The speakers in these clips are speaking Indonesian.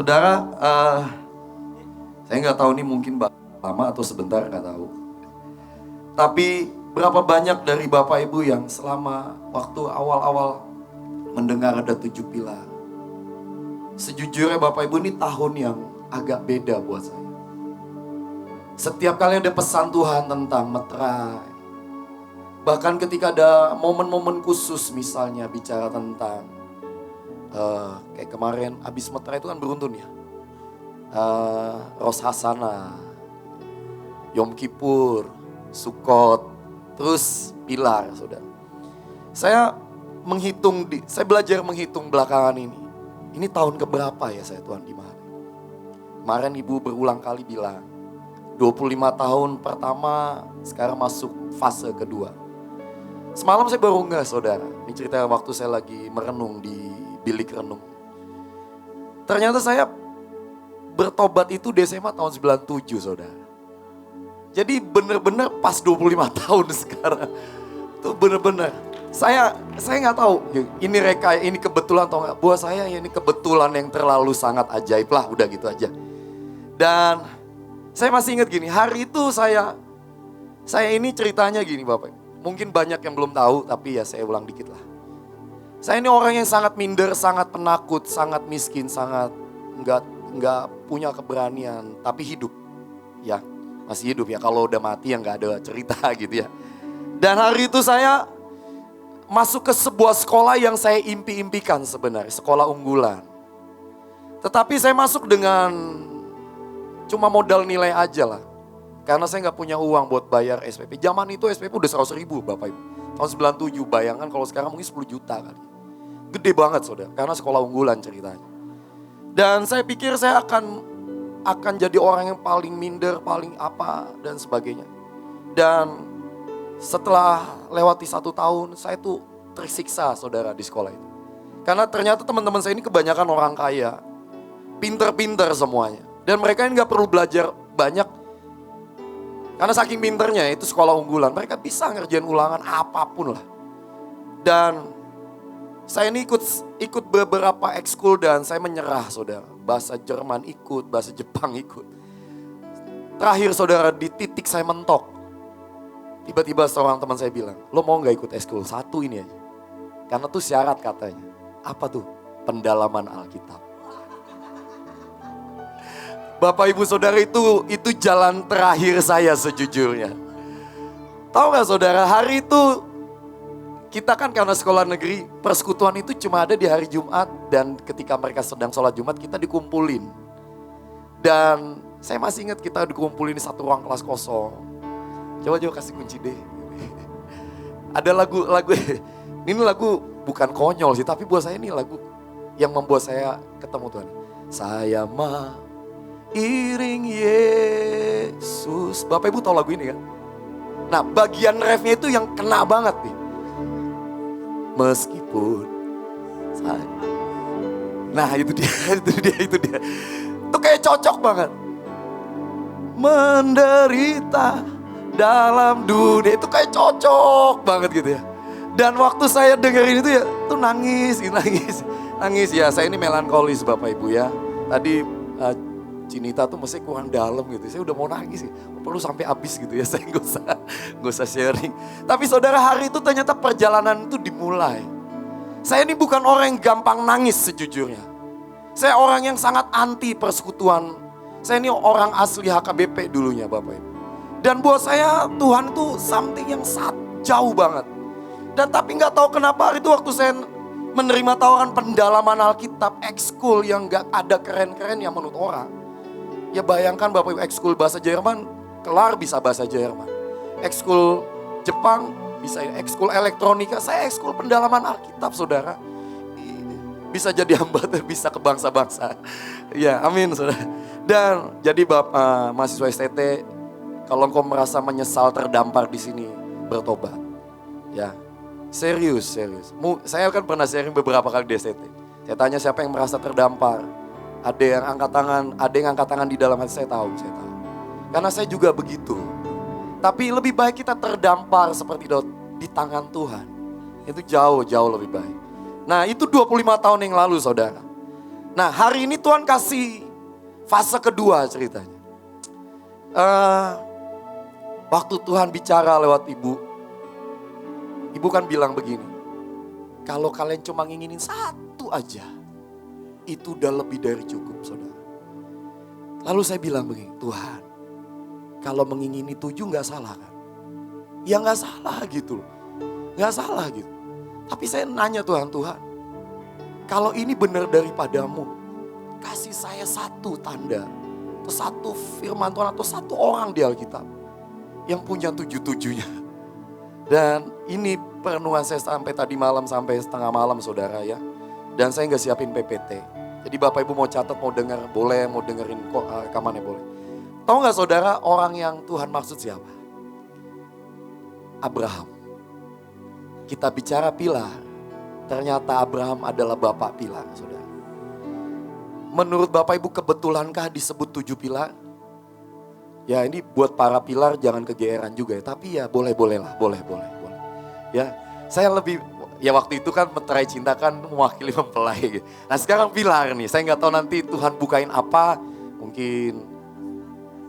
Saudara, saya nggak tahu nih mungkin lama atau sebentar nggak tahu. Tapi berapa banyak dari Bapak Ibu yang selama waktu awal-awal mendengar ada 7 pilar. Sejujurnya Bapak Ibu ini tahun yang agak beda buat saya. Setiap kali ada pesan Tuhan tentang meterai. Bahkan ketika ada momen-momen khusus misalnya bicara tentang kayak kemarin abis meterai itu kan beruntun ya. Rosh Hashanah, Yom Kippur, Sukkot, terus pilar, saudara. Saya belajar menghitung belakangan ini. Ini tahun keberapa ya saya Tuhan di mana? Kemarin Ibu berulang kali bilang, 25 tahun pertama, sekarang masuk fase kedua. Semalam saya baru nggak saudara, ini cerita waktu saya lagi merenung di bilik renung. Ternyata saya bertobat itu Desember tahun 97 saudara. Jadi benar-benar pas 25 tahun sekarang. Itu benar-benar. Saya nggak tahu ini kebetulan atau nggak. Buat saya ini kebetulan yang terlalu sangat ajaib lah, udah gitu aja. Dan saya masih ingat gini, hari itu saya ini ceritanya gini Bapak. Mungkin banyak yang belum tahu, tapi ya saya ulang dikit lah. Saya ini orang yang sangat minder, sangat penakut, sangat miskin, sangat nggak punya keberanian, tapi hidup. Ya, masih hidup ya, kalau udah mati ya nggak ada cerita gitu ya. Dan hari itu saya masuk ke sebuah sekolah yang saya impi-impikan sebenarnya, sekolah unggulan. Tetapi saya masuk dengan cuma modal nilai aja lah. Karena saya nggak punya uang buat bayar SPP. Zaman itu SPP udah 100.000 Bapak Ibu. Tahun 97, bayangkan kalau sekarang mungkin 10 juta kali. Gede banget saudara, karena sekolah unggulan ceritanya. Dan saya pikir saya akan jadi orang yang paling minder, paling apa dan sebagainya. Dan setelah lewati 1 tahun, saya tuh tersiksa saudara di sekolah itu. Karena ternyata teman-teman saya ini kebanyakan orang kaya. Pinter-pinter semuanya. Dan mereka ini gak perlu belajar banyak. Karena saking pinternya itu sekolah unggulan. Mereka bisa ngerjain ulangan apapun lah. Dan saya ini ikut beberapa ekskul dan saya menyerah saudara. Bahasa Jerman ikut, bahasa Jepang ikut. Terakhir saudara di titik saya mentok. Tiba-tiba seorang teman saya bilang, lo mau gak ikut ekskul? 1 ini aja. Karena tuh syarat katanya. Apa tuh? Pendalaman Alkitab. Bapak Ibu Saudara itu jalan terakhir saya sejujurnya. Tahu gak saudara, hari itu kita kan karena sekolah negeri, persekutuan itu cuma ada di hari Jumat. Dan ketika mereka sedang sholat Jumat kita dikumpulin. Dan saya masih ingat kita dikumpulin di satu ruang kelas kosong. Coba kasih kunci deh. Ada lagu, ini lagu bukan konyol sih, tapi buat saya ini lagu yang membuat saya ketemu Tuhan. Saya iring Yesus. Bapak Ibu tahu lagu ini kan? Nah bagian refnya itu yang kena banget nih. Meskipun saya. Nah itu dia. Itu kayak cocok banget. Menderita dalam dunia, itu kayak cocok banget gitu ya. Dan waktu saya dengerin itu ya, tuh nangis ya. Saya ini melankolis Bapak Ibu ya. Tadi Cinita tuh mesti kurang dalam gitu. Saya udah mau nangis sih. Perlu sampai habis gitu ya. Saya nggak usah sharing. Tapi saudara, hari itu ternyata perjalanan itu dimulai. Saya ini bukan orang yang gampang nangis sejujurnya. Saya orang yang sangat anti persekutuan. Saya ini orang asli HKBP dulunya Bapak Ibu. Dan buat saya Tuhan itu something yang jauh banget. Dan tapi nggak tahu kenapa hari itu waktu saya menerima tawaran pendalaman Alkitab, ekskul yang nggak ada keren-keren yang menurut orang. Ya bayangkan Bapak Ibu, ekskul bahasa Jerman, kelar bisa bahasa Jerman. Ekskul Jepang, bisa ekskul elektronika, saya ekskul pendalaman Alkitab saudara. Bisa jadi hamba, bisa ke bangsa-bangsa. Ya amin saudara. Dan jadi Bapak mahasiswa STT, kalau engkau merasa menyesal terdampar di sini, bertobat. Ya, serius. Saya kan pernah sharing beberapa kali di STT. Saya tanya siapa yang merasa terdampar. Ada yang angkat tangan di dalam hati, saya tahu. Karena saya juga begitu. Tapi lebih baik kita terdampar seperti di tangan Tuhan. Itu jauh lebih baik. Nah itu 25 tahun yang lalu saudara. Nah, hari ini Tuhan kasih fase kedua ceritanya. Waktu Tuhan bicara lewat ibu kan bilang begini, kalau kalian cuma nginginin satu aja, itu udah lebih dari cukup, saudara. Lalu saya bilang begini, Tuhan, kalau mengingini 7 gak salah kan? Ya gak salah gitu loh, gak salah gitu. Tapi saya nanya Tuhan, kalau ini benar daripadamu, kasih saya satu tanda, atau satu firman Tuhan, atau satu orang di Alkitab yang punya 7-7-nya. Dan ini perenungan saya sampai tadi malam, sampai setengah malam saudara ya. Dan saya gak siapin PPT. Jadi Bapak Ibu mau catat, mau dengar boleh, mau dengerin rekamannya boleh. Tahu gak saudara orang yang Tuhan maksud siapa? Abraham. Kita bicara pilar, ternyata Abraham adalah bapak pilar, saudara. Menurut Bapak Ibu kebetulankah disebut 7 pilar? Ya ini buat para pilar jangan kegeeran juga ya, tapi ya boleh. Ya, saya lebih, ya waktu itu kan Meterai Cinta kan mewakili mempelai gitu. Nah sekarang pilar nih, saya nggak tahu nanti Tuhan bukain apa, mungkin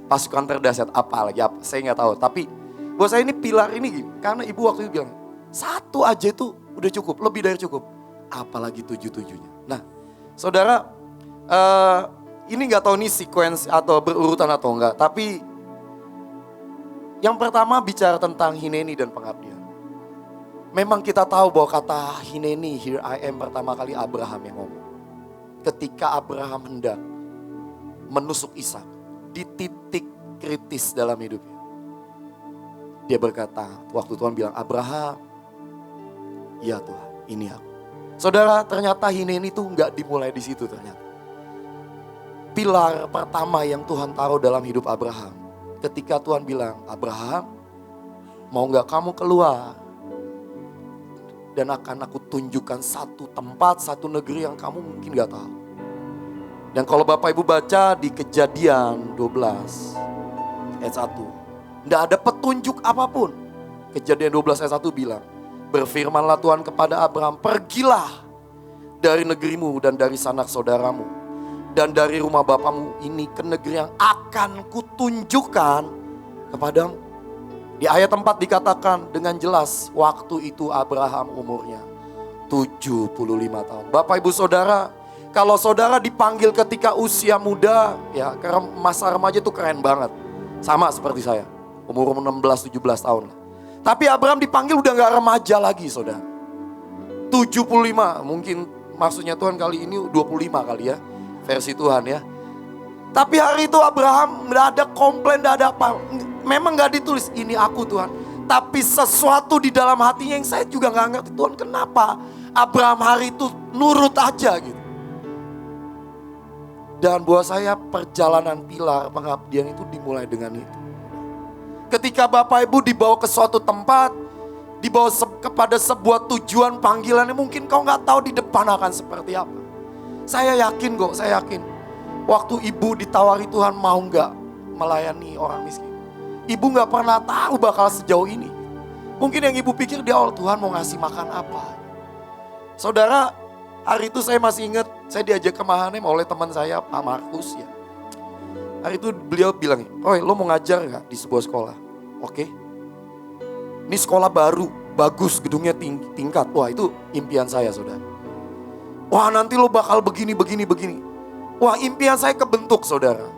pasukan terdahsyat apa lagi, saya nggak tahu. Tapi buat saya ini pilar ini gini, karena ibu waktu itu bilang, satu aja itu udah cukup, lebih dari cukup. Apalagi 7-7-nya. Nah, saudara, ini nggak tahu nih sequence atau berurutan atau enggak. Tapi yang pertama bicara tentang Hineni dan pengabdian. Memang kita tahu bahwa kata Hineni, here I am, pertama kali Abraham yang ngomong. Ketika Abraham hendak menusuk Ishak di titik kritis dalam hidupnya. Dia berkata, waktu Tuhan bilang, Abraham, ya Tuhan, ini aku. Saudara, ternyata Hineni itu nggak dimulai di situ ternyata. Pilar pertama yang Tuhan taruh dalam hidup Abraham. Ketika Tuhan bilang, Abraham, mau nggak kamu keluar? Dan akan aku tunjukkan satu tempat, satu negeri yang kamu mungkin gak tahu. Dan kalau Bapak Ibu baca di Kejadian 12 ayat 1. Tidak ada petunjuk apapun. Kejadian 12 ayat 1 bilang, berfirmanlah Tuhan kepada Abraham, pergilah dari negerimu dan dari sanak saudaramu. Dan dari rumah bapamu ini ke negeri yang akan kutunjukkan kepadamu. Di ayat 4 dikatakan dengan jelas, waktu itu Abraham umurnya 75 tahun. Bapak Ibu Saudara, kalau saudara dipanggil ketika usia muda, ya karena masa remaja itu keren banget. Sama seperti saya, umur 16-17 tahun. Tapi Abraham dipanggil udah gak remaja lagi saudara. 75, mungkin maksudnya Tuhan kali ini 25 kali ya, versi Tuhan ya. Tapi hari itu Abraham gak ada komplain, gak ada apa. Memang gak ditulis, ini aku Tuhan. Tapi sesuatu di dalam hatinya yang saya juga gak ngerti. Tuhan kenapa Abraham hari itu nurut aja gitu. Dan buat saya perjalanan pilar pengabdian itu dimulai dengan itu. Ketika Bapak Ibu dibawa ke suatu tempat, dibawa kepada sebuah tujuan panggilannya, mungkin kau gak tahu di depan akan seperti apa. Saya yakin kok, saya yakin. Waktu ibu ditawari Tuhan mau gak melayani orang miskin. Ibu gak pernah tahu bakal sejauh ini. Mungkin yang ibu pikir di awal, Tuhan mau ngasih makan apa. Saudara, hari itu saya masih ingat, saya diajak ke Mahanaim oleh teman saya, Pak Markus ya. Hari itu beliau bilang, Roy lo mau ngajar gak di sebuah sekolah? Oke. Ini sekolah baru, bagus, gedungnya tingkat. Wah itu impian saya saudara. Wah nanti lo bakal begini. Wah impian saya kebentuk saudara.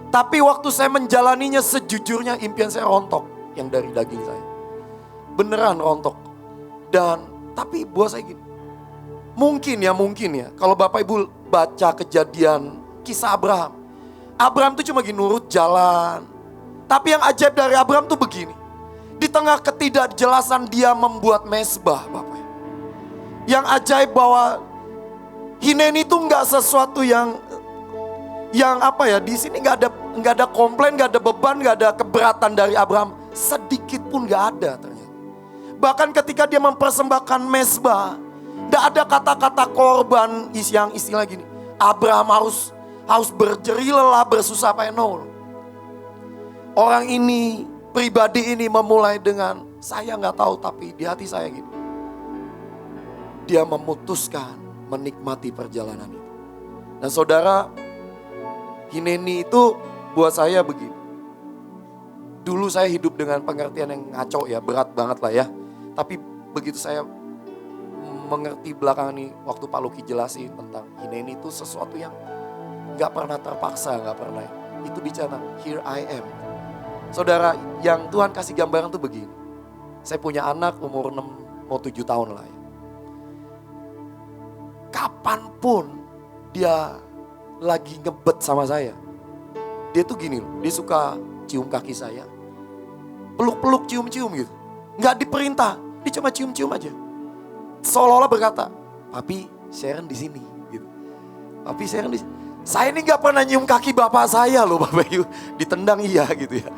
Tapi waktu saya menjalaninya sejujurnya impian saya rontok yang dari daging saya. Beneran rontok. Dan tapi buat saya gini. Mungkin ya kalau Bapak Ibu baca kejadian kisah Abraham. Abraham tuh cuma gini nurut jalan. Tapi yang ajaib dari Abraham tuh begini. Di tengah ketidakjelasan dia membuat mesbah Bapak. Yang ajaib bahwa Hineni itu gak sesuatu yang apa ya, di sini nggak ada komplain, nggak ada beban, nggak ada keberatan dari Abraham, sedikit pun nggak ada ternyata. Bahkan ketika dia mempersembahkan mesbah, nggak ada kata-kata korban yang istilah gini. Abraham harus berjeri lelah, bersusah payah. No. Orang ini, pribadi ini memulai dengan saya nggak tahu tapi di hati saya gini. Dia memutuskan menikmati perjalanan itu. Dan saudara, Hineni itu buat saya begini. Dulu saya hidup dengan pengertian yang ngaco ya, berat banget lah ya. Tapi begitu saya mengerti belakangan ini, waktu Pak Luki jelasin tentang Hineni itu sesuatu yang gak pernah terpaksa, gak pernah. Itu bicara, here I am. Saudara, yang Tuhan kasih gambaran tuh begini. Saya punya anak umur 6 mau 7 tahun lah ya. Kapanpun dia lagi ngebet sama saya, dia tuh gini loh, dia suka cium kaki saya. Peluk-peluk, cium-cium gitu. Gak diperintah, dia cuma cium-cium aja. Seolah-olah berkata, "Papi, Sharon di sini." Gitu. "Papi, Sharon di sini." Saya ini gak pernah nyium kaki bapak saya loh, Bapak Ibu. Ditendang iya gitu ya.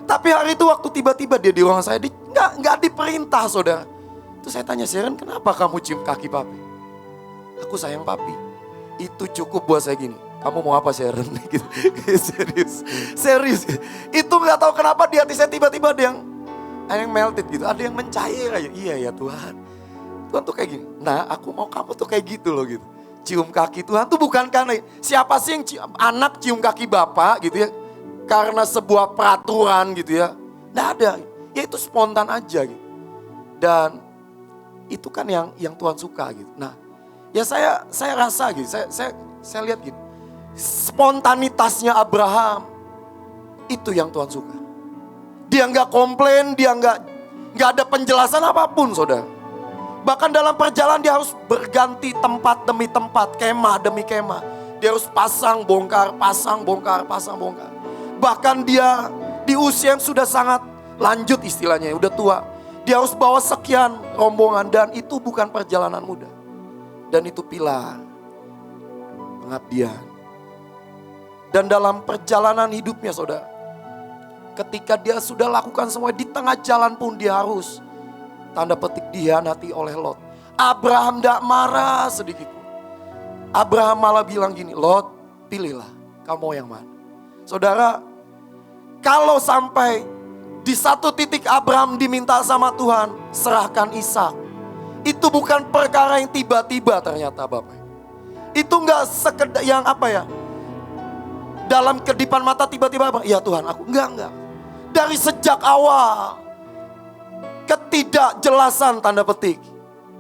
Tapi hari itu waktu tiba-tiba dia di ruang saya, gak diperintah saudara. Terus saya tanya, "Sharon, kenapa kamu cium kaki papi?" "Aku sayang papi." Itu cukup buat saya gini. "Kamu mau apa, Sharon?" Gitu. Serius. Itu gak tahu kenapa di hati saya tiba-tiba ada yang melted gitu. Ada yang mencair aja. Iya ya Tuhan. Tuhan tuh kayak gini. Nah, aku mau kamu tuh kayak gitu loh gitu. Cium kaki Tuhan tuh bukan karena siapa sih yang anak cium kaki bapak gitu ya. Karena sebuah peraturan gitu ya. Nggak ada. Ya itu spontan aja gitu. Dan itu kan yang Tuhan suka gitu. Nah, ya saya rasa gitu. Saya lihat gitu. Spontanitasnya Abraham itu yang Tuhan suka. Dia nggak komplain, dia nggak ada penjelasan apapun, saudara. Bahkan dalam perjalanan dia harus berganti tempat demi tempat, kemah demi kemah. Dia harus pasang bongkar, pasang bongkar, pasang bongkar. Bahkan dia di usia yang sudah sangat lanjut istilahnya, udah tua. Dia harus bawa sekian rombongan dan itu bukan perjalanan mudah. Dan itu pilar pengabdian. Dan dalam perjalanan hidupnya saudara, ketika dia sudah lakukan semua di tengah jalan pun dia harus tanda petik dihianati oleh Lot. Abraham tidak marah sedikit. Abraham malah bilang gini, "Lot, pilihlah, kamu yang mana?" Saudara, kalau sampai di satu titik Abraham diminta sama Tuhan, serahkan Ishak. Itu bukan perkara yang tiba-tiba ternyata Bapak. Itu enggak sekedar yang apa ya, dalam kedipan mata tiba-tiba, "Ya Tuhan aku." Enggak. Dari sejak awal, ketidakjelasan tanda petik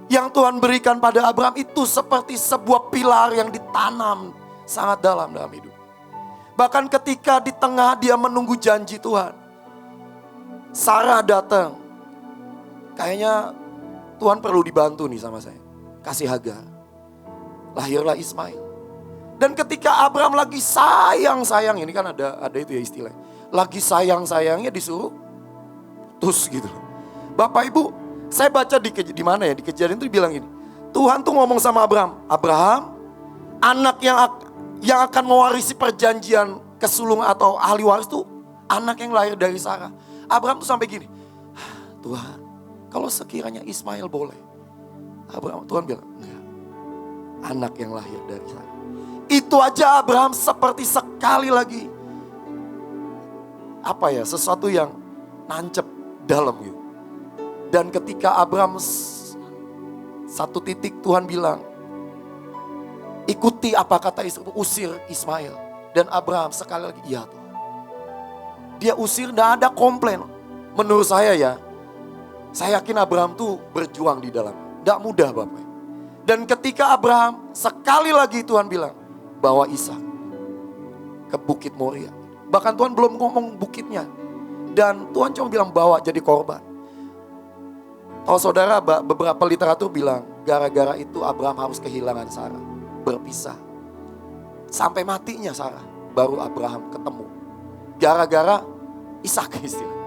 yang Tuhan berikan pada Abraham itu seperti sebuah pilar yang ditanam sangat dalam hidup. Bahkan ketika di tengah dia menunggu janji Tuhan, Sarah datang. Kayaknya Tuhan perlu dibantu nih sama saya. Kasih Hagar. Lahirlah Ismail. Dan ketika Abraham lagi sayang-sayang, ini kan ada itu ya istilah. Lagi sayang-sayangnya disuruh putus gitu. Bapak Ibu, saya baca di mana ya, di Kejadian itu bilang gini. Tuhan tuh ngomong sama Abraham, "Abraham, anak yang akan mewarisi perjanjian kesulungan atau ahli waris tuh anak yang lahir dari Sarah." Abraham tuh sampai gini, "Tuhan, kalau sekiranya Ismail boleh." Tuhan bilang, "Enggak, anak yang lahir dari Sarah." Itu aja Abraham seperti sekali lagi apa ya, sesuatu yang nancep dalam gitu. Dan ketika Abraham satu titik Tuhan bilang, "Ikuti apa kata istri, usir Ismail." Dan Abraham sekali lagi, "Iya Tuhan." Dia usir, tidak ada komplain. Menurut saya ya, saya yakin Abraham tuh berjuang di dalam. Tidak mudah Bapak. Dan ketika Abraham sekali lagi Tuhan bilang, "Bawa Ishak ke Bukit Moria." Bahkan Tuhan belum ngomong bukitnya. Dan Tuhan cuma bilang bawa jadi korban. Kalau saudara, beberapa literatur bilang gara-gara itu Abraham harus kehilangan Sarah. Berpisah. Sampai matinya Sarah. Baru Abraham ketemu. Gara-gara Ishak istilah.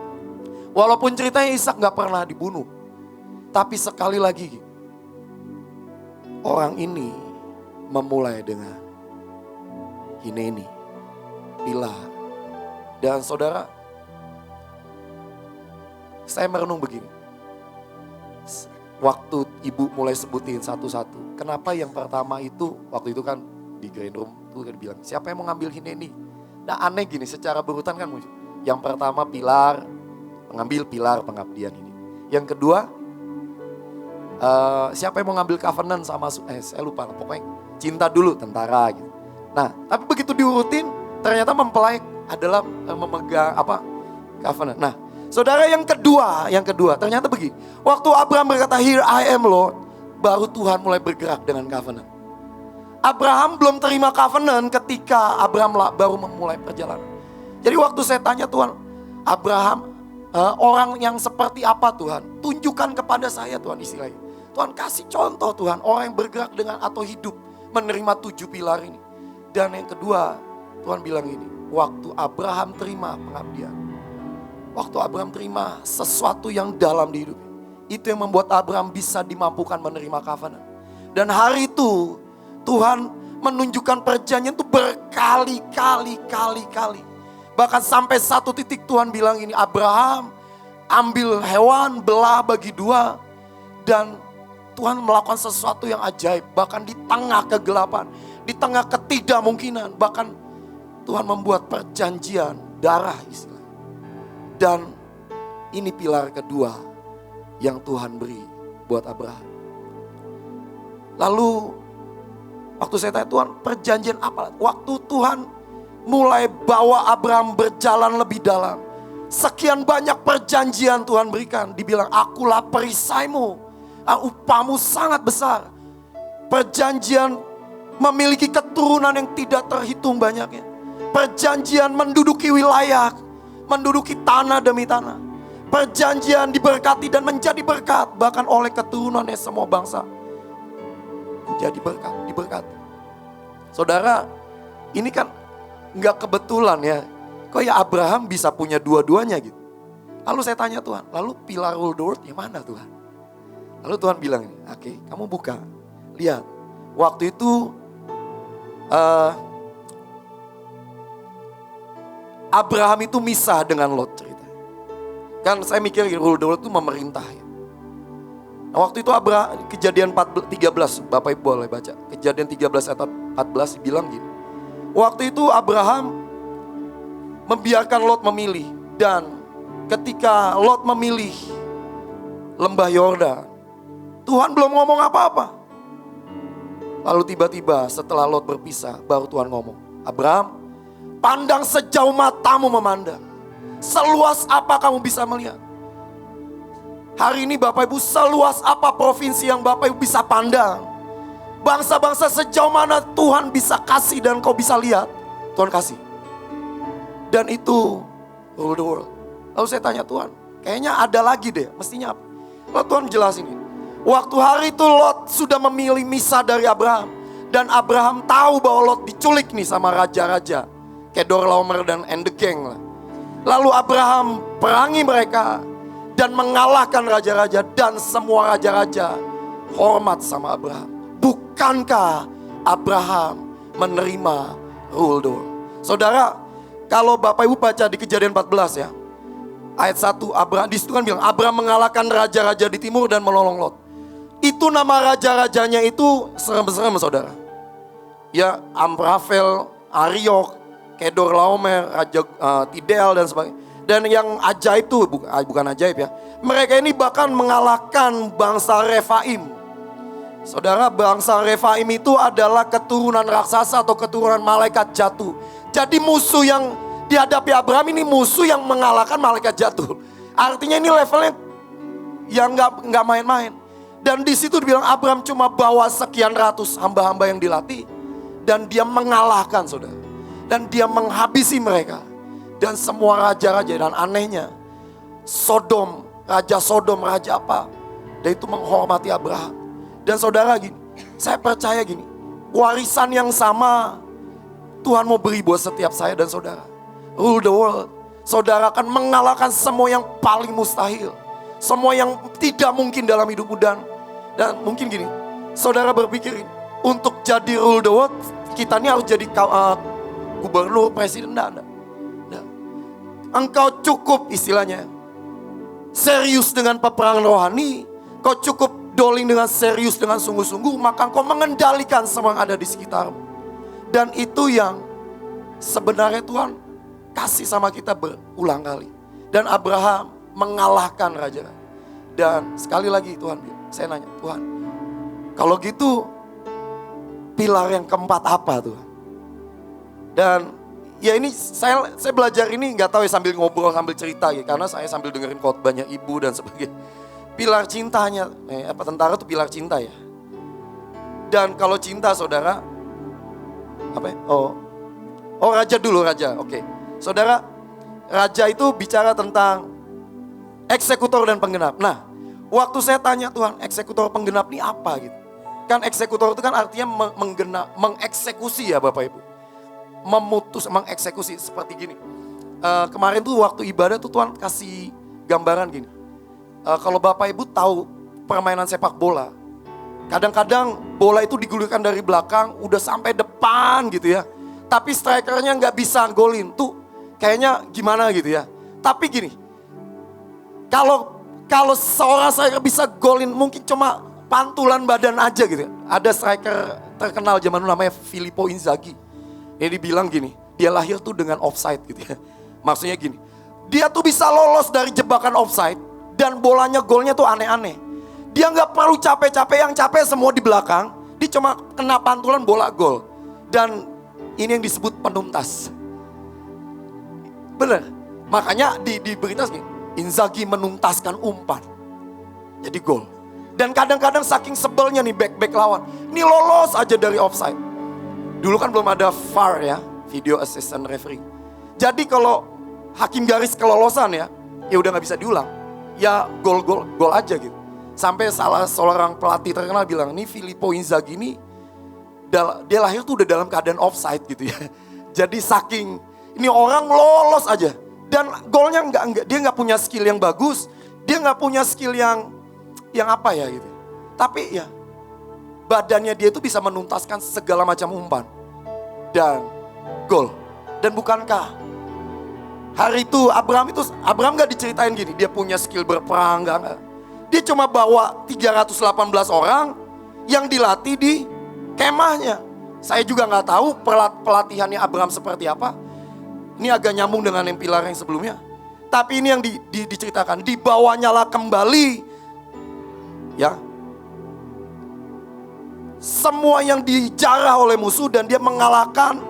Walaupun ceritanya Ishak gak pernah dibunuh. Tapi sekali lagi, orang ini memulai dengan Hineni, pilar. Dan saudara, saya merenung begini. Waktu ibu mulai sebutin satu-satu. Kenapa yang pertama itu, waktu itu kan di green room tuh kan bilang, "Siapa yang mau ngambil Hineni?" Nah aneh gini, secara berurutan kan muncul. Yang pertama pilar, mengambil pilar pengabdian ini. Yang kedua, siapa yang mau ngambil covenant sama, saya lupa, pokoknya cinta dulu, tentara gitu. Nah, tapi begitu diurutin, ternyata mempelai adalah memegang covenant. Nah, saudara yang kedua, ternyata begini. Waktu Abraham berkata, "Here I am Lord," baru Tuhan mulai bergerak dengan covenant. Abraham belum terima covenant ketika Abraham baru memulai perjalanan. Jadi waktu saya tanya Tuhan, Abraham orang yang seperti apa Tuhan? Tunjukkan kepada saya Tuhan istilahnya. Tuhan kasih contoh Tuhan, orang yang bergerak dengan atau hidup menerima 7 pilar ini. Dan yang kedua, Tuhan bilang ini, waktu Abraham terima pengabdian. Waktu Abraham terima sesuatu yang dalam di hidupnya. Itu yang membuat Abraham bisa dimampukan menerima covenant. Dan hari itu Tuhan menunjukkan perjanjian itu berkali-kali. Bahkan sampai satu titik Tuhan bilang ini, Abraham ambil hewan, belah bagi 2. Dan Tuhan melakukan sesuatu yang ajaib. Bahkan di tengah kegelapan, di tengah ketidakmungkinan. Bahkan Tuhan membuat perjanjian darah istilah. Dan ini pilar kedua yang Tuhan beri buat Abraham. Lalu waktu saya tanya Tuhan, perjanjian apa? Waktu Tuhan mulai bawa Abraham berjalan lebih dalam. Sekian banyak perjanjian Tuhan berikan. Dibilang, "Akulah perisaimu, upahmu sangat besar." Perjanjian memiliki keturunan yang tidak terhitung banyaknya. Perjanjian menduduki wilayah, menduduki tanah demi tanah. Perjanjian diberkati dan menjadi berkat, bahkan oleh keturunannya semua bangsa. Menjadi berkat, diberkati. Saudara, ini kan nggak kebetulan ya. Kok ya Abraham bisa punya dua-duanya gitu. Lalu saya tanya Tuhan, lalu pilar rule the world yang mana Tuhan? Lalu Tuhan bilang, "Oke, kamu buka. Lihat, waktu itu Abraham itu misah dengan Lot cerita. Kan saya mikir rule the world itu memerintah ya. Nah, waktu itu Kejadian 13, Bapak Ibu boleh baca. Kejadian 13 ayat 14 bilang gini. Waktu itu Abraham membiarkan Lot memilih. Dan ketika Lot memilih lembah Yordan, Tuhan belum ngomong apa-apa. Lalu tiba-tiba setelah Lot berpisah, baru Tuhan ngomong, "Abraham, pandang sejauh matamu memandang. Seluas apa kamu bisa melihat?" Hari ini Bapak Ibu, seluas apa provinsi yang Bapak Ibu bisa pandang? Bangsa-bangsa sejauh mana Tuhan bisa kasih dan kau bisa lihat? Tuhan kasih. Dan itu rule the world. Lalu saya tanya Tuhan, kayaknya ada lagi deh, mestinya apa? Lalu Tuhan jelasin ini. Waktu hari itu Lot sudah memilih misah dari Abraham. Dan Abraham tahu bahwa Lot diculik nih sama raja-raja. Kedorlaomer dan the gang lah. Lalu Abraham perangi mereka. Dan mengalahkan raja-raja. Dan semua raja-raja hormat sama Abraham. Bukankah Abraham menerima rule the world? Saudara, kalau Bapak Ibu baca di Kejadian 14 ya. Ayat 1, Abraham, di situ kan bilang, Abraham mengalahkan raja-raja di timur dan menolong Lot. Itu nama raja-rajanya itu serem-serem saudara. Ya, Amrafel, Ariok, Kedorlaomer, Raja Tidal dan sebagainya. Dan yang ajaib itu, bukan ajaib ya. Mereka ini bahkan mengalahkan bangsa Refaim. Saudara, bangsa Refaim itu adalah keturunan raksasa atau keturunan malaikat jatuh. Jadi musuh yang dihadapi Abraham ini musuh yang mengalahkan malaikat jatuh. Artinya ini levelnya yang nggak main-main. Dan di situ dibilang Abraham cuma bawa sekian ratus hamba-hamba yang dilatih. Dan dia mengalahkan saudara. Dan dia menghabisi mereka. Dan semua raja-raja, dan anehnya Raja Sodom, raja apa. Dan itu menghormati Abraham. Dan saudara gini, saya percaya gini. Warisan yang sama Tuhan mau beri buat setiap saya dan saudara. Rule the world. Saudara akan mengalahkan semua yang paling mustahil. Semua yang tidak mungkin dalam hidupmu. Dan mungkin gini, saudara berpikir untuk jadi rule the world, kita ini harus jadi gubernur, presiden, enggak. Engkau cukup istilahnya serius dengan peperangan rohani, kau cukup doling dengan serius, dengan sungguh-sungguh, maka engkau mengendalikan semua yang ada di sekitarmu. Dan itu yang sebenarnya Tuhan kasih sama kita berulang kali. Dan Abraham mengalahkan raja. Dan sekali lagi Tuhan bilang, saya nanya, Tuhan, kalau gitu pilar yang keempat apa Tuhan? Dan ya ini saya belajar ini nggak tahu ya sambil ngobrol sambil cerita ya, karena saya sambil dengerin khotbahnya ibu dan sebagainya. Pilar cintanya, tentara tuh pilar cinta ya. Dan kalau cinta saudara, apa ya? Oh raja dulu, raja. Oke. Saudara, raja itu bicara tentang eksekutor dan penggenap. Nah, waktu saya tanya Tuhan, eksekutor penggenap ini apa gitu. Kan eksekutor itu kan artinya mengeksekusi ya Bapak Ibu. Mengeksekusi seperti gini. Kemarin tuh waktu ibadah tuh Tuhan kasih gambaran gini. Kalau Bapak Ibu tahu permainan sepak bola, kadang-kadang bola itu digulirkan dari belakang udah sampai depan gitu ya. Tapi strikernya nggak bisa golin tuh kayaknya gimana gitu ya. Tapi gini, kalau seorang striker bisa golin mungkin cuma pantulan badan aja gitu. Ada striker terkenal zaman dulu namanya Filippo Inzaghi. Ini dibilang gini, dia lahir tuh dengan offside gitu ya. Maksudnya gini, dia tuh bisa lolos dari jebakan offside dan bolanya golnya tuh aneh-aneh. Dia nggak perlu capek-capek, yang capek semua di belakang. Dia cuma kena pantulan bola gol. Dan ini yang disebut penuntas. Bener, makanya di berita gini, Inzaghi menuntaskan umpan. Jadi gol. Dan kadang-kadang saking sebelnya nih back lawan, ini lolos aja dari offside. Dulu kan belum ada VAR ya, video assistant referee. Jadi kalau hakim garis kelolosan ya udah nggak bisa diulang. Ya gol aja gitu. Sampai salah seorang pelatih terkenal bilang, ini Filippo Inzaghi ini dia lahir tuh udah dalam keadaan offside gitu ya. Jadi saking ini orang lolos aja dan golnya dia nggak punya skill yang bagus, dia nggak punya skill yang apa ya gitu. Tapi ya badannya dia itu bisa menuntaskan segala macam umpan dan gol. Dan bukankah hari itu Abraham gak diceritain gini, dia punya skill berperang gak. Dia cuma bawa 318 orang yang dilatih di kemahnya. Saya juga gak tahu pelatihannya Abraham seperti apa. Ini agak nyambung dengan yang pilar yang sebelumnya. Tapi ini yang diceritakan, dibawanyalah kembali ya semua yang dijarah oleh musuh dan dia mengalahkan.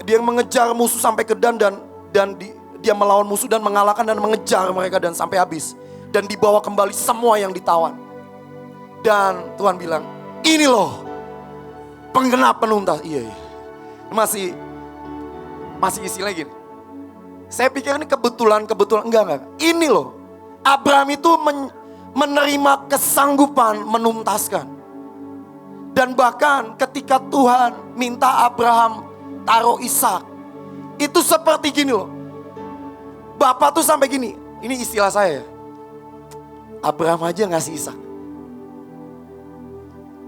Dia mengejar musuh sampai ke dan dia melawan musuh dan mengalahkan dan mengejar mereka dan sampai habis. Dan dibawa kembali semua yang ditawan. Dan Tuhan bilang, ini loh penggenap penuntas. Iya. Masih istilah gini. Saya pikir ini kebetulan enggak. Ini loh, Abraham itu menerima kesanggupan menuntaskan. Dan bahkan ketika Tuhan minta Abraham taruh Ishak, itu seperti gini loh. Bapak tuh sampai gini, ini istilah saya ya. Abraham aja ngasih Ishak.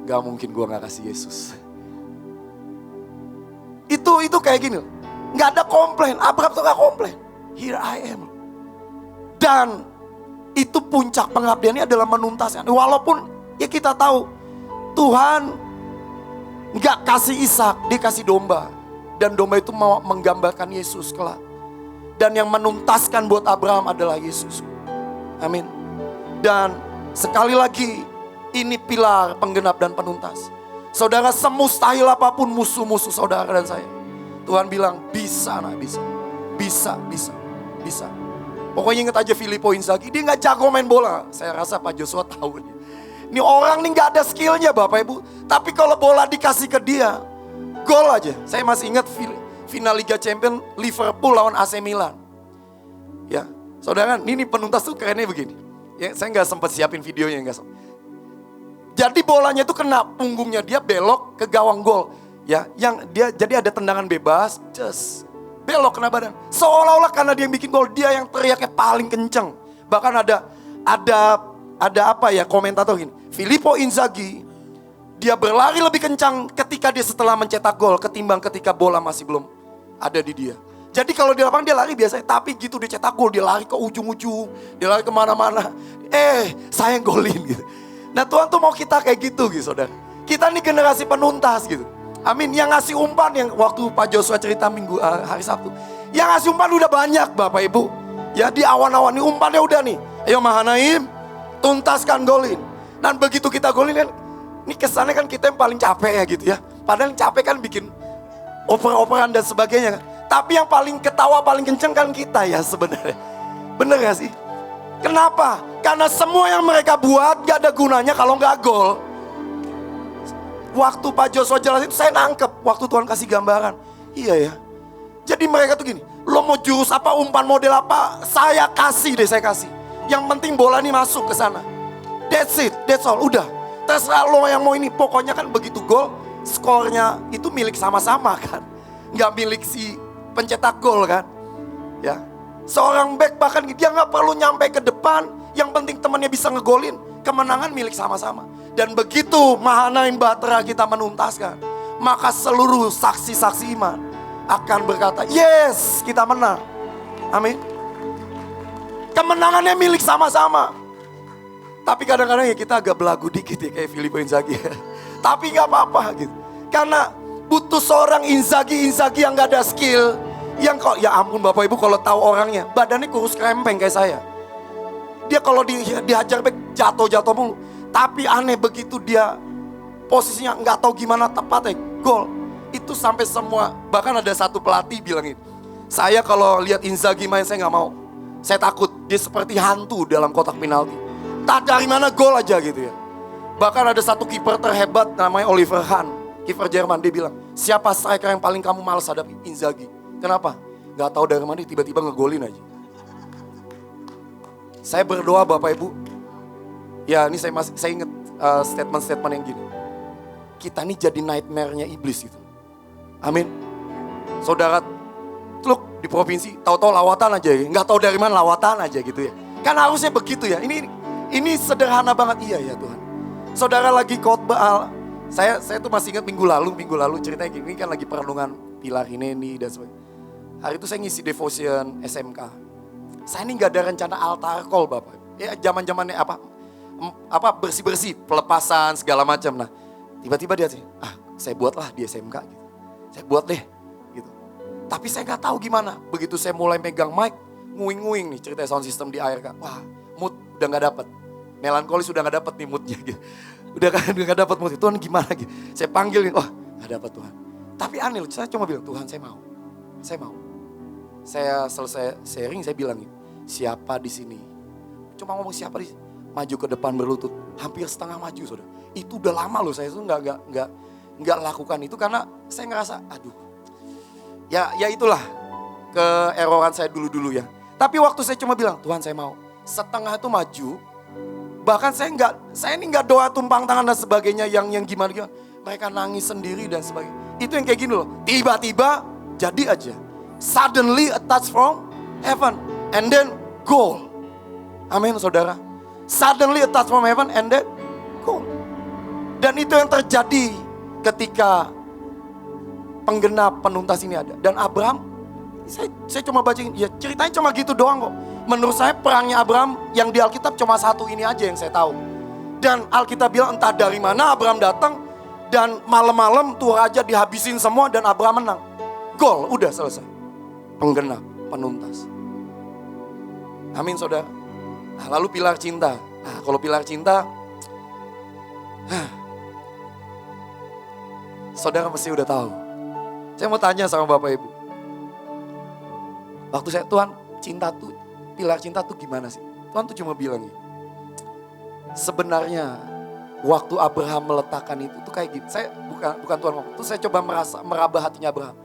Gak mungkin gue gak kasih Yesus. Itu kayak gini loh. Gak ada komplain, Abraham tuh gak komplain. Here I am. Dan itu puncak pengabdiannya adalah menuntaskan. Walaupun ya kita tahu Tuhan gak kasih Ishak, dia kasih domba. Dan domba itu mau menggambarkan Yesus kelak. Dan yang menuntaskan buat Abraham adalah Yesus. Amin. Dan sekali lagi, ini pilar penggenap dan penuntas. Saudara, semustahil apapun musuh-musuh saudara dan saya, Tuhan bilang bisa, bisa. Pokoknya ingat aja Filippo Inzaghi, dia gak jago main bola. Saya rasa Pak Joshua tahu. Ini orang nih gak ada skillnya Bapak Ibu. Tapi kalau bola dikasih ke dia, gol aja. Saya masih ingat final Liga Champions Liverpool lawan AC Milan. Ya, saudara, ini penuntas tuh kerennya begini. Ya, saya nggak sempat siapin videonya, nggak sempat. Jadi bolanya itu kena punggungnya dia, belok ke gawang gol. Ya, jadi ada tendangan bebas, belok kena badan. Seolah-olah karena dia yang bikin gol, dia yang teriaknya paling kenceng. Bahkan ada apa ya, komentator gini, Filippo Inzaghi dia berlari lebih kencang ketika dia setelah mencetak gol ketimbang ketika bola masih belum ada di dia. Jadi kalau di lapangan dia lari biasa, tapi gitu dia cetak gol, dia lari ke ujung-ujung, dia lari kemana-mana. Saya yang golin gitu. Nah Tuhan tuh mau kita kayak gitu saudara. Kita nih generasi penuntas gitu. Amin. Yang ngasih umpan, yang waktu Pak Joshua cerita hari Sabtu, yang ngasih umpan udah banyak Bapak Ibu. Ya di awan-awan nih umpannya udah nih. Ayo Mahanaim, tuntaskan golin. Dan begitu kita golin kan, ini kesannya kan kita yang paling capek ya gitu ya. Padahal yang capek kan bikin oper-operan dan sebagainya. Tapi yang paling ketawa paling kenceng kan kita ya sebenarnya. Bener gak sih? Kenapa? Karena semua yang mereka buat gak ada gunanya kalau gak gol. Waktu Pak Joshua jelas itu saya nangkep. Waktu Tuhan kasih gambaran. Iya ya. Jadi mereka tuh gini. Lo mau jurus apa, umpan model apa, saya kasih deh, saya kasih. Yang penting bola ini masuk ke sana. That's it, that's all, udah. Terserah lo yang mau ini. Pokoknya kan begitu gol, skornya itu milik sama-sama kan. Gak milik si pencetak gol kan. Ya. Seorang back bahkan dia gak perlu nyampe ke depan. Yang penting temannya bisa ngegolin. Kemenangan milik sama-sama. Dan begitu Mahanaim Batra kita menuntaskan, maka seluruh saksi-saksi iman akan berkata, yes, kita menang. Amin. Kemenangannya milik sama-sama. Tapi kadang-kadang ya kita agak belagu dikit ya kayak Filippo Inzaghi. Tapi gak apa-apa gitu. Karena butuh seorang Inzaghi yang gak ada skill. Yang kok, ya ampun Bapak Ibu kalau tahu orangnya, badannya kurus krempeng kayak saya. Dia kalau dihajar back jatuh-jatuh mulu. Tapi aneh begitu dia posisinya gak tahu gimana tepatnya, gol. Itu sampai semua, bahkan ada satu pelatih bilangin, saya kalau lihat Inzaghi main saya gak mau. Saya takut, dia seperti hantu dalam kotak penalti. Tak dari mana gol aja gitu ya. Bahkan ada satu kiper terhebat namanya Oliver Kahn, kiper Jerman, dia bilang, siapa striker yang paling kamu malas hadapi? Inzaghi. Kenapa? Gak tahu dari mana tiba-tiba ngegolin aja. Saya berdoa Bapak Ibu, ya ini saya ingat statement-statement yang gini. Kita ini jadi nightmare-nya iblis gitu. Amin. Saudara, teluk di provinsi, tahu-tahu lawatan aja ya. Gak tahu dari mana lawatan aja gitu ya. Kan harusnya begitu ya. Ini sederhana banget, iya ya Tuhan. Saudara lagi khotbah, saya tuh masih ingat minggu lalu ceritanya gini, kan lagi perenungan Pilar Hineni dan sebagainya. Hari itu saya ngisi devotion SMK. Saya ini gak ada rencana altar call Bapak. Ya zaman-zamannya apa bersih-bersih, pelepasan segala macam. Nah, tiba-tiba dia sih, saya buatlah di SMK gitu. Saya buat deh gitu. Tapi saya gak tahu gimana. Begitu saya mulai megang mic, nguing-nguing nih cerita sound system di ARK. Wah, mood udah gak dapet. Melankolis udah gak dapet nih moodnya gitu. Udah gak dapet mood. Tuhan gimana gitu. Saya panggil nih, wah gak dapet Tuhan. Tapi aneh loh, saya cuma bilang, Tuhan saya mau. Saya mau. Saya selesai sharing, saya bilang nih, siapa di sini? Cuma ngomong siapa di sini? Maju ke depan berlutut. Hampir setengah maju saudara. Itu udah lama loh, saya tuh nggak lakukan itu karena saya ngerasa aduh ya itulah keeroran saya dulu ya. Tapi waktu saya cuma bilang Tuhan saya mau, setengah itu maju, bahkan saya ini nggak doa tumpang tangan dan sebagainya yang gimana mereka nangis sendiri dan sebagainya. Itu yang kayak gini loh, tiba-tiba jadi aja suddenly a touch from heaven and then goal. Amin saudara, suddenly a touch from heaven and then goal. Dan itu yang terjadi ketika penggenap penuntas ini ada. Dan Abraham, saya cuma bacain, ya ceritanya cuma gitu doang kok. Menurut saya perangnya Abraham yang di Alkitab cuma satu ini aja yang saya tahu. Dan Alkitab bilang entah dari mana Abraham datang. Dan malam-malam tuh raja dihabisin semua dan Abraham menang. Gol, udah selesai. Penggenap, penuntas. Amin saudara. Nah, lalu pilar cinta. Nah kalau pilar cinta, saudara mesti udah tahu. Saya mau tanya sama Bapak Ibu. Waktu saya, Tuhan cinta tuh, pilar cinta tuh gimana sih? Tuhan tuh cuma bilang gini. Sebenarnya waktu Abraham meletakkan itu tuh kayak gini. Saya bukan Tuhan ngomong. Terus saya coba meraba hatinya Abraham.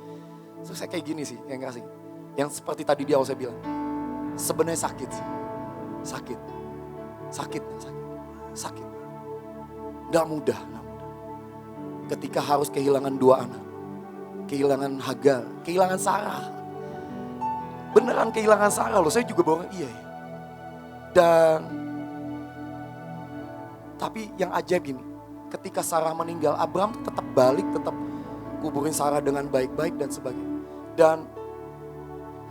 Terus saya kayak gini sih yang kasih. Yang seperti tadi di awal saya bilang. Sebenarnya sakit sih. Sakit. Gak mudah. Ketika harus kehilangan 2 anak. Kehilangan Hagar, kehilangan Sarah. Beneran kehilangan Sarah loh, saya juga bohong, iya ya. Dan tapi yang ajaib gini, ketika Sarah meninggal, Abraham tetap balik, tetap kuburin Sarah dengan baik-baik dan sebagainya. Dan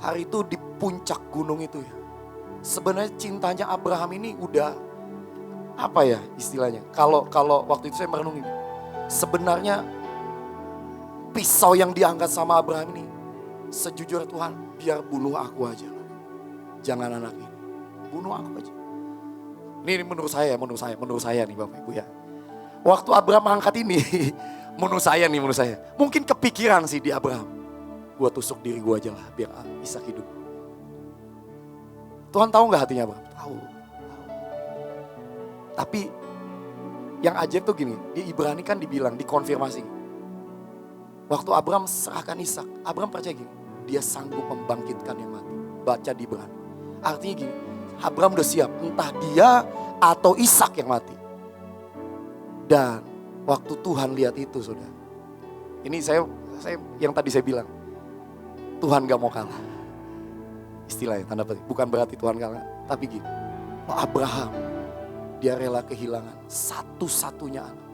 hari itu di puncak gunung itu ya, sebenarnya cintanya Abraham ini udah apa ya istilahnya? Kalau waktu itu saya merenung ini, sebenarnya pisau yang diangkat sama Abraham ini, sejujurnya Tuhan, biar bunuh aku aja. Jangan anak ini, bunuh aku aja. Ini menurut saya nih Bapak Ibu ya. Waktu Abraham angkat ini, menurut saya. Mungkin kepikiran sih di Abraham. Gue tusuk diri gue aja lah biar Ishak hidup. Tuhan tahu gak hatinya Abraham? Tahu. Tapi yang ajaib tuh gini, di Ibrani kan dibilang, dikonfirmasi. Waktu Abraham serahkan Ishak, Abraham percaya gini, dia sanggup membangkitkan yang mati. Baca di Ibrani. Artinya gini, Abraham udah siap, entah dia atau Ishak yang mati. Dan waktu Tuhan lihat itu saudara. Ini saya yang tadi saya bilang, Tuhan gak mau kalah. Istilahnya tanda petik, bukan berarti Tuhan kalah. Tapi gini, Abraham, dia rela kehilangan satu-satunya anak.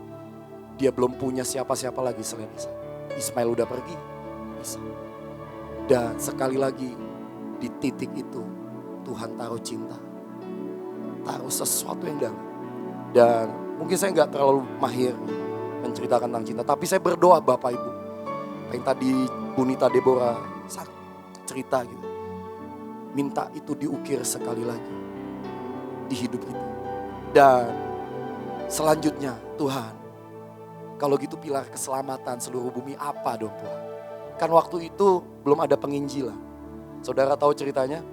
Dia belum punya siapa-siapa lagi selain Ishak. Ismail udah pergi, Ishak. Dan sekali lagi di titik itu Tuhan taruh cinta. Taruh sesuatu yang dalam. Dan mungkin saya gak terlalu mahir menceritakan tentang cinta. Tapi saya berdoa Bapak Ibu. Yang tadi Bunita Deborah cerita gitu. Minta itu diukir sekali lagi di hidup kita. Dan selanjutnya Tuhan, kalau gitu pilar keselamatan seluruh bumi apa dong Tuhan? Kan waktu itu belum ada penginjilan. Saudara tahu ceritanya?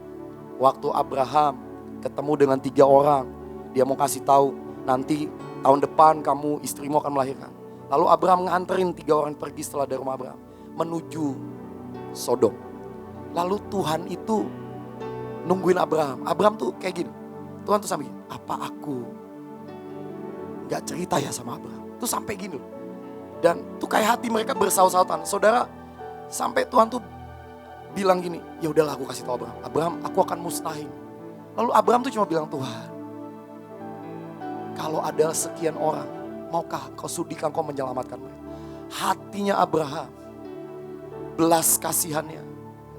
Waktu Abraham ketemu dengan 3 orang, dia mau kasih tahu nanti tahun depan kamu istrimu akan melahirkan. Lalu Abraham nganterin 3 orang pergi setelah dari rumah Abraham menuju Sodom. Lalu Tuhan itu nungguin Abraham. Abraham tuh kayak gini. Tuhan tuh sampai gini, apa aku gak cerita ya sama Abraham? Tuh sampai gini loh. Dan tuh kayak hati mereka bersaut-sautan. Saudara, sampai Tuhan tuh bilang gini, ya udahlah aku kasih tahu Abraham. Abraham, aku akan musnahin. Lalu Abraham tuh cuma bilang, Tuhan, kalau ada sekian orang, maukah kau sudikan kau menyelamatkan mereka? Hatinya Abraham, belas kasihannya.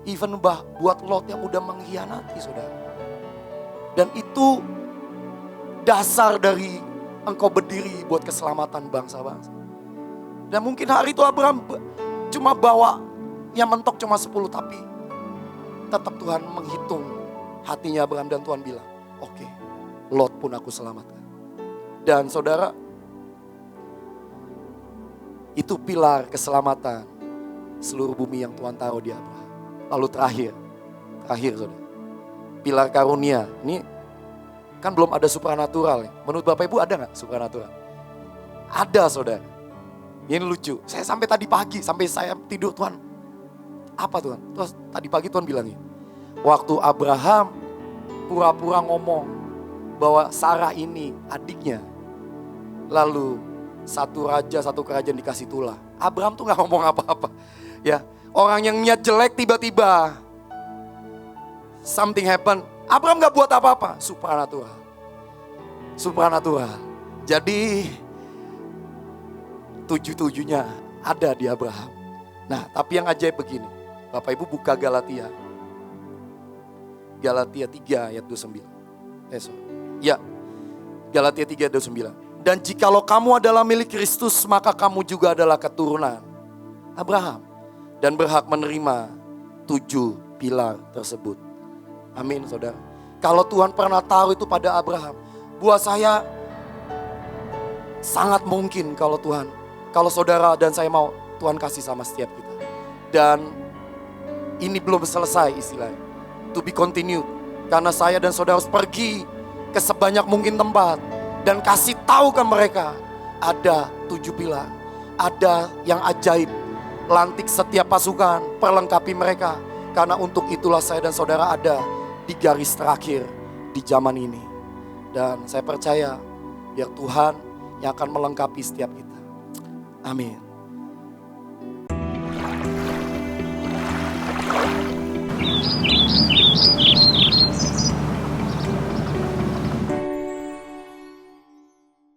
Even buat Lot yang udah mengkhianati saudara. Dan itu dasar dari engkau berdiri buat keselamatan bangsa-bangsa. Dan mungkin hari itu Abraham cuma bawa yang mentok cuma 10. Tapi tetap Tuhan menghitung hatinya Abraham. Dan Tuhan bilang, oke, Lot pun aku selamatkan. Dan saudara, itu pilar keselamatan seluruh bumi yang Tuhan taruh di Abraham. Lalu terakhir saudara, pilar karunia. Ini kan belum ada supranatural ya. Menurut Bapak Ibu ada gak supranatural? Ada saudara. Ini lucu. Saya sampai tadi pagi, sampai saya tidur, Tuhan, apa Tuhan? Terus tadi pagi Tuhan bilang ini, waktu Abraham pura-pura ngomong bahwa Sarah ini adiknya. Lalu satu raja, satu kerajaan dikasih tulah. Abraham tuh gak ngomong apa-apa. Ya, orang yang niat jelek tiba-tiba something happen. Abraham gak buat apa-apa. Supranatural. Jadi 7-7-nya ada di Abraham. Nah, tapi yang ajaib begini. Bapak Ibu buka Galatia 3 ayat 29. Ya, Galatia 3 ayat 29. Dan jikalau kamu adalah milik Kristus, maka kamu juga adalah keturunan Abraham. Dan berhak menerima 7 pilar tersebut. Amin saudara. Kalau Tuhan pernah taruh itu pada Abraham, buat saya sangat mungkin kalau saudara dan saya mau, Tuhan kasih sama setiap kita. Dan ini belum selesai istilahnya. To be continued. Karena saya dan saudara harus pergi ke sebanyak mungkin tempat. Dan kasih tahu ke mereka, ada 7 pilar. Ada yang ajaib. Lantik setiap pasukan, perlengkapi mereka. Karena untuk itulah saya dan saudara ada di garis terakhir di zaman ini. Dan saya percaya biar Tuhan yang akan melengkapi setiap kita. Amin.